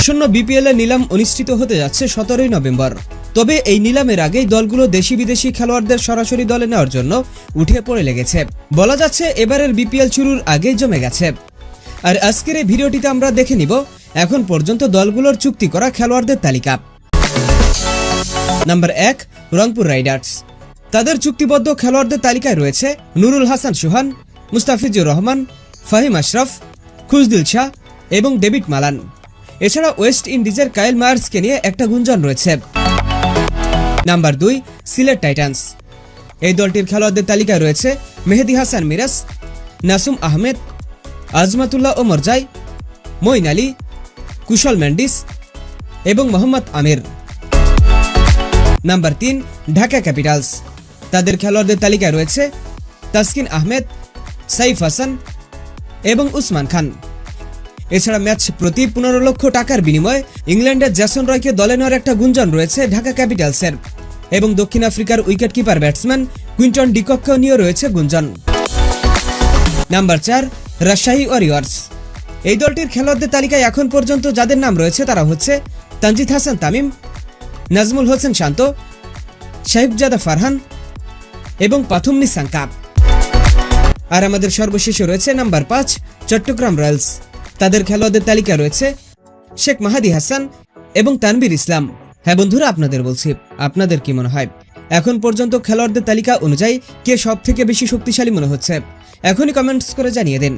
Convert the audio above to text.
আসন্ন বিপিএল এর নিলাম অনুষ্ঠিত হতে যাচ্ছে 17 নভেম্বর। তবে এই নিলামের আগেই দলগুলো দেশি বিদেশি খেলোয়াড়দের সরাসরি দলে নেওয়ার জন্য উঠে পড়ে লেগেছে। বলা যাচ্ছে এবারের বিপিএল শুরুর আগেই জমে গেছে। আর আজকের এই ভিডিওটিতে আমরা দেখে নিব এখন পর্যন্ত দলগুলোর চুক্তি করা খেলোয়াড়দের তালিকা। Number 1, Rangpur Riders. তাদের চুক্তিবদ্ধ খেলোয়াড়দের তালিকায় রয়েছে নুরুল হাসান সুহান, মুস্তাফিজুর রহমান, ফাহিম আশরাফ, খুশদিল শাহ এবং ডেভিড মালান। এছাড়া ওয়েস্ট ইন্ডিজের কাইল মায়ার্সকে নিয়ে একটা গুঞ্জন রয়েছে। Number 2, Sylhet Titans. এই দলটির খেলোয়াড়দের তালিকায় রয়েছে মেহেদী হাসান মিরাজ, নাসুম আহমেদ, আজমাতুল্লাহ ওমর জাই, মঈন আলী, কুশল মেন্ডিস এবং মোহাম্মদ আমির। Number 3, Dhaka Capitals. তাদের খেলোয়াড়দের তালিকায় রয়েছে তাসকিন আহমেদ, সাইফ হাসান এবং উসমান খান। এছাড়া ম্যাচ প্রতি 15 লক্ষ টাকার বিনিময়ে ইংল্যান্ডের জ্যাসন রয়কে দলে নেওয়ার একটা গুঞ্জন রয়েছে ঢাকা ক্যাপিটালসের। এবং দক্ষিণ আফ্রিকার উইকেট কিপার ব্যাটসম্যান কুইন্টন ডিকককেও নিয়ে রয়েছে গুঞ্জন। Number 4, Rajshahi Warriors. এই দলটির খেলোয়াড়দের তালিকায় এখন পর্যন্ত যাদের নাম রয়েছে তারা হচ্ছে তানজিদ হাসান তামিম, নাজমুল হোসেন শান্ত, সাহিবজাদা ফারহান এবং পাথুম নিসাঙ্কা। আর আমাদের সর্বশেষে রয়েছে নাম্বার 5, চট্টগ্রাম রয়্যালস। তাদের খেলোয়াড়দের তালিকা রয়েছে শেখ মাহাদি হাসান এবং তানবীর ইসলাম। হ্যাঁ বন্ধুরা, আপনাদের বলছি, আপনাদের কি মনে হয় এখন পর্যন্ত খেলোয়াড়দের তালিকা অনুযায়ী কে সব থেকে বেশি শক্তিশালী মনে হচ্ছে? এখনই কমেন্টস করে জানিয়ে দিন।